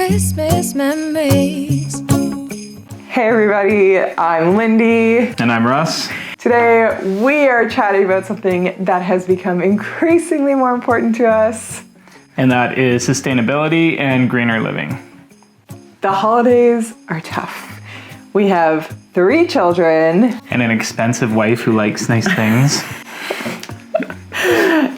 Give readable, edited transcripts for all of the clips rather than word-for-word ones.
Christmas memories. Hey everybody, I'm Lindy. And I'm Russ. Today we are chatting about something that has become increasingly more important to us. And that is sustainability and greener living. The holidays are tough. We have 3 children. And an expensive wife who likes nice things.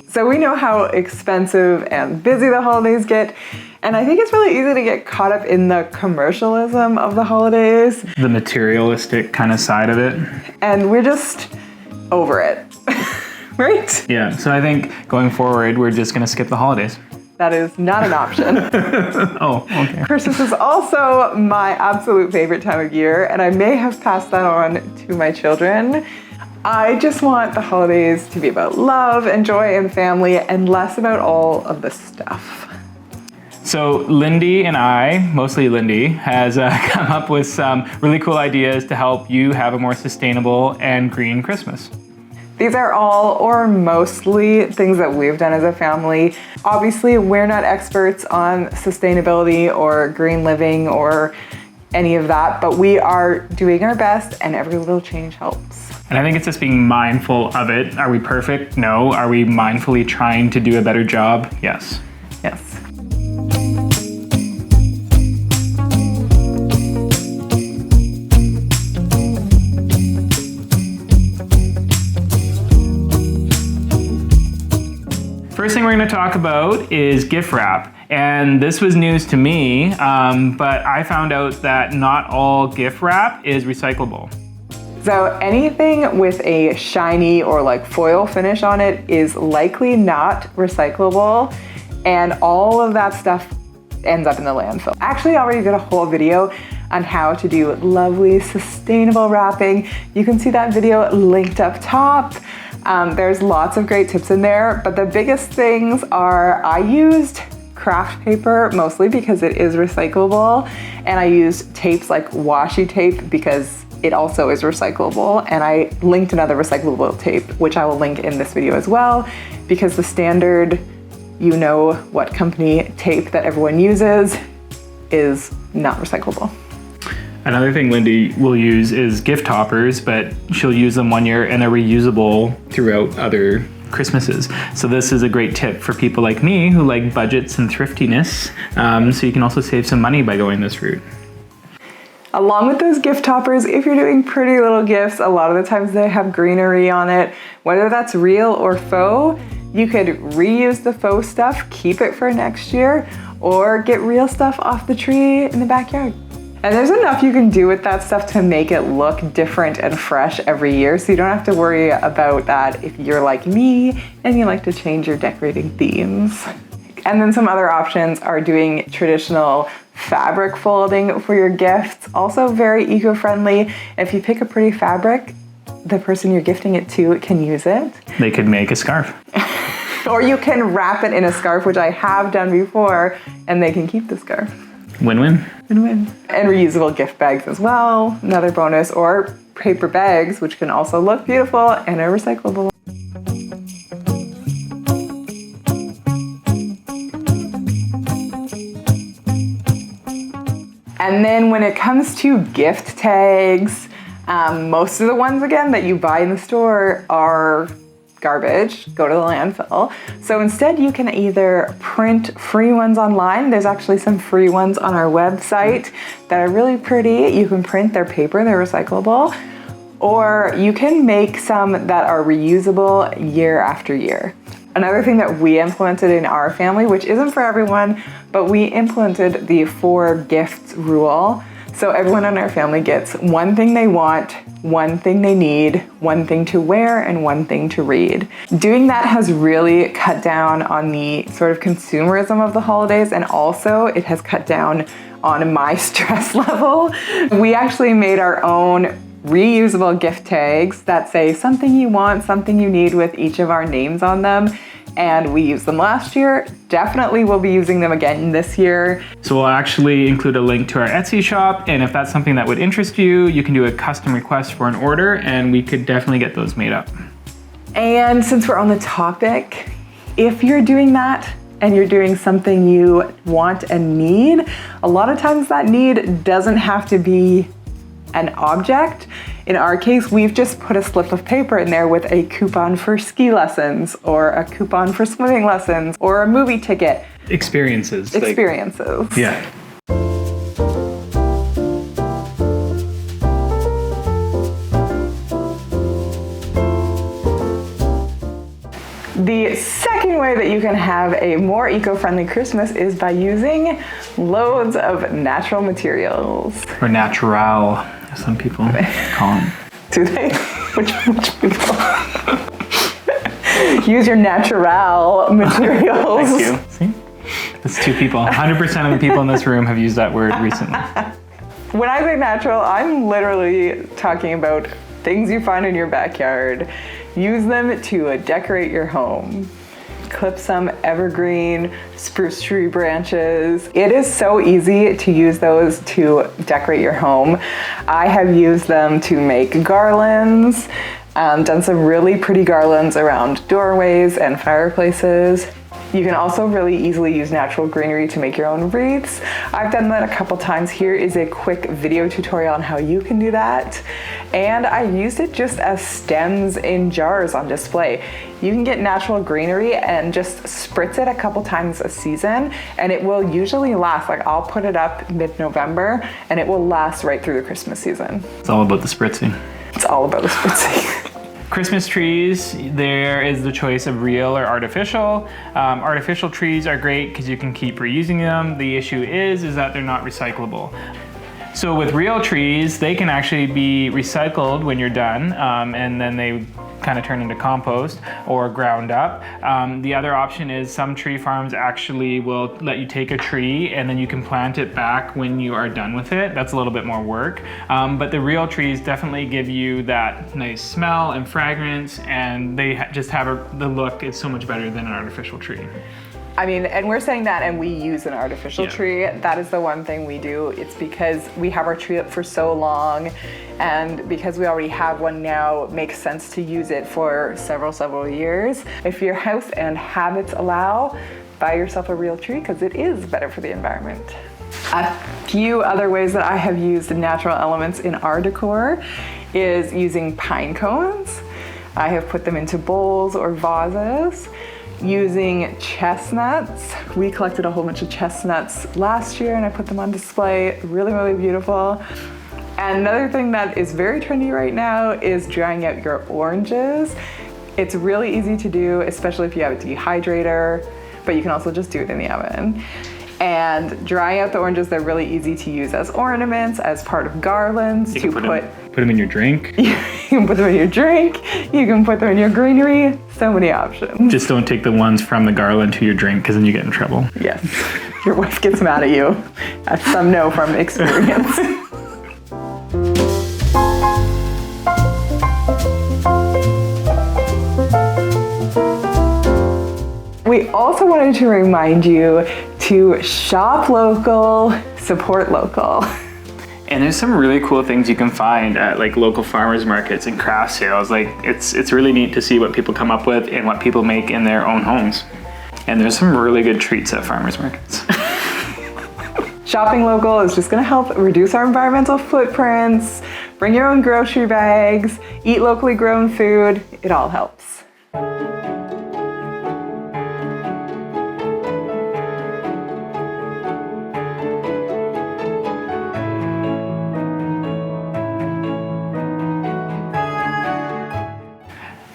So we know how expensive and busy the holidays get. And I think it's really easy to get caught up in the commercialism of the holidays. The materialistic kind of side of it. And we're just over it, right? Yeah, so I think going forward, we're just going to skip the holidays. That is not an option. Oh, okay. Christmas is also my absolute favorite time of year, and I may have passed that on to my children. I just want the holidays to be about love and joy and family and less about all of the stuff. So Lindy and I, mostly Lindy, has come up with some really cool ideas to help you have a more sustainable and green Christmas. These are all or mostly things that we've done as a family. Obviously, we're not experts on sustainability or green living or any of that, but we are doing our best and every little change helps. And I think it's just being mindful of it. Are we perfect? No. Are we mindfully trying to do a better job? Yes. Yes. First thing we're going to talk about is gift wrap. And this was news to me, but I found out that not all gift wrap is recyclable. So anything with a shiny or like foil finish on it is likely not recyclable, and all of that stuff ends up in the landfill. Actually, I already did a whole video on how to do lovely sustainable wrapping. You can see that video linked up top. There's lots of great tips in there, but the biggest things are I used craft paper mostly because it is recyclable, and I used tapes like washi tape because it also is recyclable, and I linked another recyclable tape, which I will link in this video as well, because the standard, you know what company tape that everyone uses is not recyclable. Another thing Lindy will use is gift toppers, but she'll use them one year and they're reusable throughout other Christmases. So this is a great tip for people like me who like budgets and thriftiness. So you can also save some money by going this route. Along with those gift toppers, if you're doing pretty little gifts, a lot of the times they have greenery on it. Whether that's real or faux, you could reuse the faux stuff, keep it for next year, or get real stuff off the tree in the backyard. And there's enough you can do with that stuff to make it look different and fresh every year, so you don't have to worry about that if you're like me and you like to change your decorating themes. And then some other options are doing traditional fabric folding for your gifts, also very eco-friendly. If you pick a pretty fabric, the person you're gifting it to can use it. They could make a scarf. Or you can wrap it in a scarf, which I have done before, and they can keep the scarf. Win-win. Win-win. And reusable gift bags as well, another bonus, or paper bags, which can also look beautiful and are recyclable. And then when it comes to gift tags, most of the ones, again, that you buy in the store are garbage, go to the landfill. So instead you can either print free ones online. There's actually some free ones on our website that are really pretty. You can print their paper, they're recyclable. Or you can make some that are reusable year after year. Another thing that we implemented in our family, which isn't for everyone, but we implemented the 4 gifts rule. So everyone in our family gets one thing they want, one thing they need, one thing to wear, and one thing to read. Doing that has really cut down on the sort of consumerism of the holidays, and also it has cut down on my stress level. We actually made our own reusable gift tags that say something you want, something you need with each of our names on them. And we used them last year. Definitely will be using them again this year. So we'll actually include a link to our Etsy shop, and if that's something that would interest you, you can do a custom request for an order, and we could definitely get those made up. And since we're on the topic, if you're doing that, and you're doing something you want and need, a lot of times that need doesn't have to be an object. In our case, we've just put a slip of paper in there with a coupon for ski lessons or a coupon for swimming lessons or a movie ticket. Experiences. Yeah. The second way that you can have a more eco-friendly Christmas is by using loads of natural materials. Or natural, as some people call them. Do they? Which people? Use your natural materials. Thank you. See? That's two people. 100% of the people in this room have used that word recently. When I say natural, I'm literally talking about things you find in your backyard. Use them to decorate your home. Clip some evergreen spruce tree branches. It is so easy to use those to decorate your home. I have used them to make garlands, done some really pretty garlands around doorways and fireplaces. You can also really easily use natural greenery to make your own wreaths. I've done that a couple times. Here is a quick video tutorial on how you can do that. And I used it just as stems in jars on display. You can get natural greenery and just spritz it a couple times a season, and it will usually last. Like, I'll put it up mid-November and it will last right through the Christmas season. It's all about the spritzing. It's all about the spritzing. Christmas trees, there is the choice of real or artificial. Artificial trees are great because you can keep reusing them. The issue is that they're not recyclable. So with real trees, they can actually be recycled when you're done, and then they kind of turn into compost or ground up. The other option is some tree farms actually will let you take a tree and then you can plant it back when you are done with it. That's a little bit more work. But the real trees definitely give you that nice smell and fragrance, and they just have the look is so much better than an artificial tree. I mean, and we're saying that and we use an artificial tree. That is the one thing we do. It's because we have our tree up for so long, and because we already have one now, it makes sense to use it for several years. If your house and habits allow, buy yourself a real tree because it is better for the environment. A few other ways that I have used natural elements in our decor is using pine cones. I have put them into bowls or vases. Using chestnuts. We collected a whole bunch of chestnuts last year and I put them on display. Really beautiful. And another thing that is very trendy right now is drying out your oranges. It's really easy to do, especially if you have a dehydrator, but you can also just do it in the oven. And drying out the oranges, they're really easy to use as ornaments, as part of garlands. You can put them in your drink. You can put them in your drink. You can put them in your greenery. So many options. Just don't take the ones from the garland to your drink because then you get in trouble. Yes, your wife gets mad at you. That's some know from experience. We also wanted to remind you to shop local, support local. And there's some really cool things you can find at like local farmers markets and craft sales. Like it's really neat to see what people come up with and what people make in their own homes. And there's some really good treats at farmers markets. Shopping local is just gonna help reduce our environmental footprints, bring your own grocery bags, eat locally grown food. It all helps.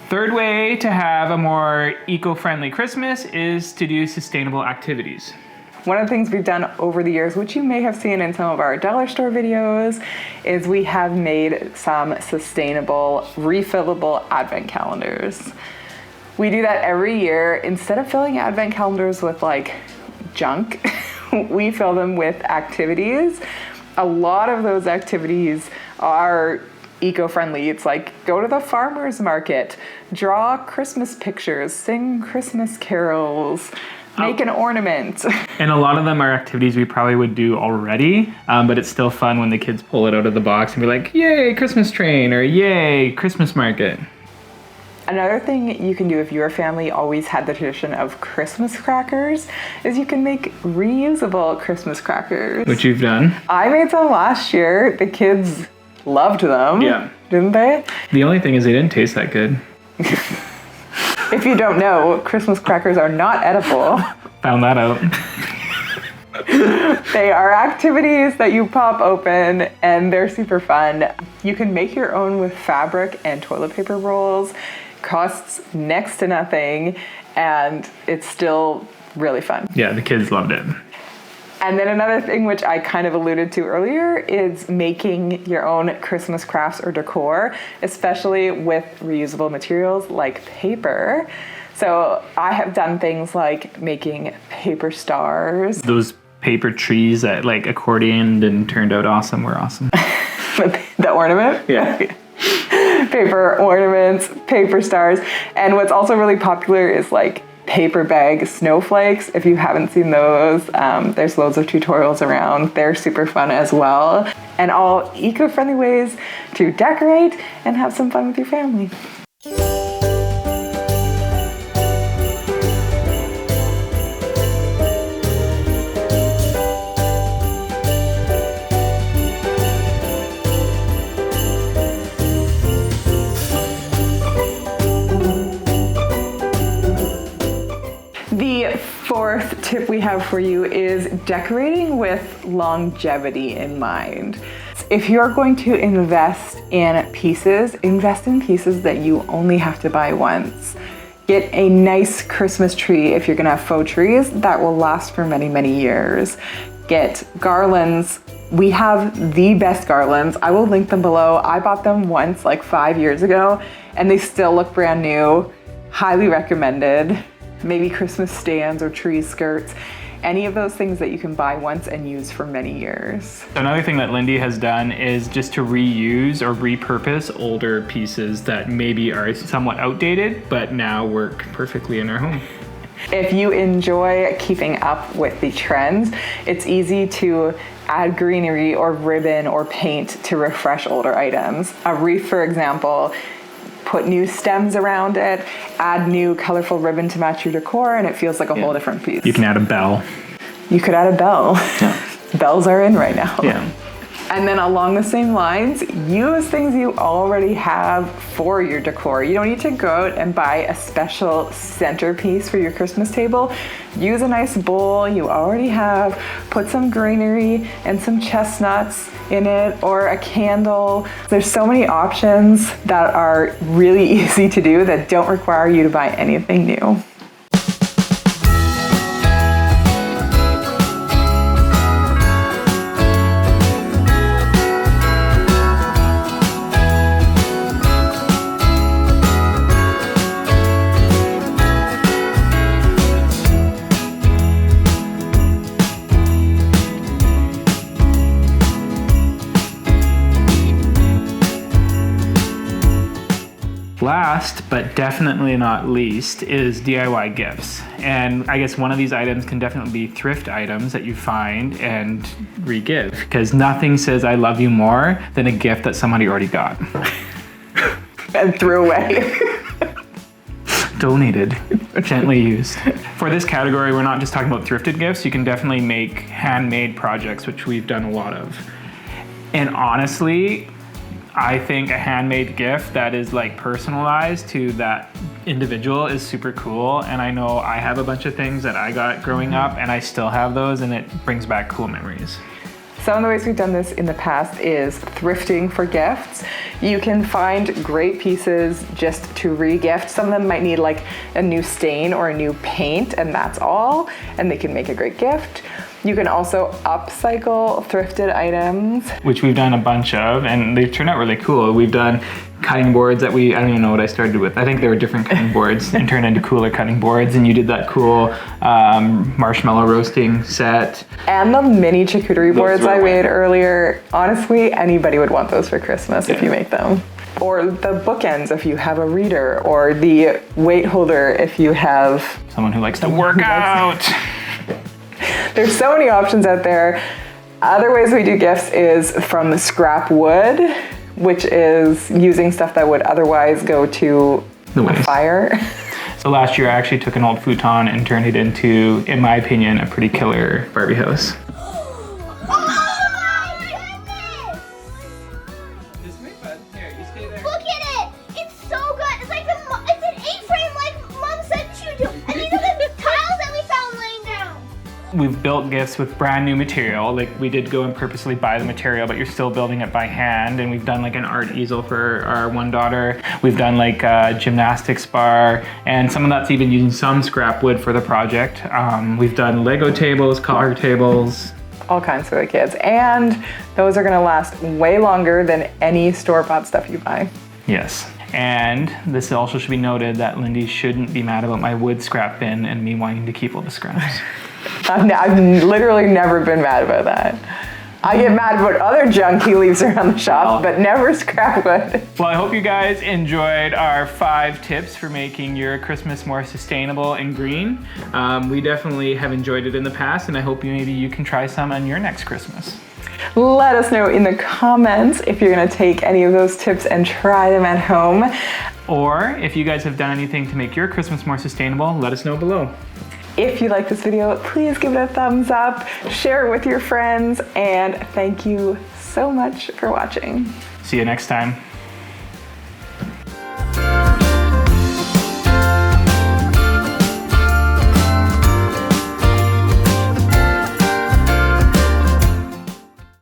Third way to have a more eco-friendly Christmas is to do sustainable activities. One of the things we've done over the years, which you may have seen in some of our dollar store videos, is we have made some sustainable, refillable advent calendars. We do that every year. Instead of filling advent calendars with like junk, we fill them with activities. A lot of those activities are eco-friendly. It's like go to the farmer's market, draw Christmas pictures, sing Christmas carols, make an ornament. And a lot of them are activities we probably would do already, but it's still fun when the kids pull it out of the box and be like, yay, Christmas train, or yay, Christmas market. Another thing you can do if your family always had the tradition of Christmas crackers is you can make reusable Christmas crackers. Which you've done. I made some last year. The kids loved them. Yeah. Didn't they? The only thing is they didn't taste that good. If you don't know, Christmas crackers are not edible. Found that out. They are activities that you pop open and they're super fun. You can make your own with fabric and toilet paper rolls. Costs next to nothing and it's still really fun. Yeah, the kids loved it. And then another thing which I kind of alluded to earlier is making your own Christmas crafts or decor, especially with reusable materials like paper. So I have done things like making paper stars. Those paper trees that like accordioned and turned out awesome were awesome. The ornament? Yeah. Paper ornaments, paper stars. And what's also really popular is like paper bag snowflakes. If you haven't seen those, there's loads of tutorials around. They're super fun as well. And all eco-friendly ways to decorate and have some fun with your family. The fourth tip we have for you is decorating with longevity in mind. If you're going to invest in pieces that you only have to buy once. Get a nice Christmas tree if you're gonna have faux trees that will last for many, many years. Get garlands. We have the best garlands. I will link them below. I bought them once, like 5 years ago, and they still look brand new. Highly recommended. Maybe Christmas stands or tree skirts, any of those things that you can buy once and use for many years. Another thing that Lindy has done is just to reuse or repurpose older pieces that maybe are somewhat outdated, but now work perfectly in our home. If you enjoy keeping up with the trends, it's easy to add greenery or ribbon or paint to refresh older items. A wreath, for example, put new stems around it, add new colorful ribbon to match your decor, and it feels like a whole different piece. You can add a bell. You could add a bell. Yeah. Bells are in right now. Yeah. And then along the same lines, use things you already have for your decor. You don't need to go out and buy a special centerpiece for your Christmas table. Use a nice bowl you already have, put some greenery and some chestnuts in it, or a candle. There's so many options that are really easy to do that don't require you to buy anything new. Last, but definitely not least, is DIY gifts. And I guess one of these items can definitely be thrift items that you find and re-give, because nothing says I love you more than a gift that somebody already got. And threw away. Donated, gently used. For this category, we're not just talking about thrifted gifts. You can definitely make handmade projects, which we've done a lot of. And honestly, I think a handmade gift that is like personalized to that individual is super cool. And I know I have a bunch of things that I got growing up and I still have those, and it brings back cool memories. Some of the ways we've done this in the past is thrifting for gifts. You can find great pieces just to re-gift. Some of them might need like a new stain or a new paint, and that's all, and they can make a great gift. You can also upcycle thrifted items, which we've done a bunch of, and they've turned out really cool. We've done cutting boards that I don't even know what I started with. I think they were different cutting boards and turned into cooler cutting boards, and you did that cool marshmallow roasting set. And the mini charcuterie boards I made earlier. Honestly, anybody would want those for Christmas if you make them. Or the bookends if you have a reader, or the weight holder if you have someone who likes to work out. There's so many options out there. Other ways we do gifts is from scrap wood, which is using stuff that would otherwise go to the waste. Fire. So last year I actually took an old futon and turned it into, in my opinion, a pretty killer Barbie house. Look at it! It's so good! It's like it's an A-frame like Mom said you do! And these are the tiles that we found laying down! We've built gifts with brand new material. Like we did go and purposely buy the material, but you're still building it by hand. And we've done like an art easel for our one daughter. We've done like a gymnastics bar, and some of that's even using some scrap wood for the project. We've done Lego tables, coffee tables. All kinds for the kids. And those are gonna last way longer than any store-bought stuff you buy. Yes. And this also should be noted that Lindy shouldn't be mad about my wood scrap bin and me wanting to keep all the scraps. I've literally never been mad about that. I get mad about other junk he leaves around the shop, but never scrap wood. Well, I hope you guys enjoyed our 5 tips for making your Christmas more sustainable and green. We definitely have enjoyed it in the past, and I hope maybe you can try some on your next Christmas. Let us know in the comments if you're gonna take any of those tips and try them at home. Or if you guys have done anything to make your Christmas more sustainable, let us know below. If you like this video, please give it a thumbs up, share it with your friends, and thank you so much for watching. See you next time.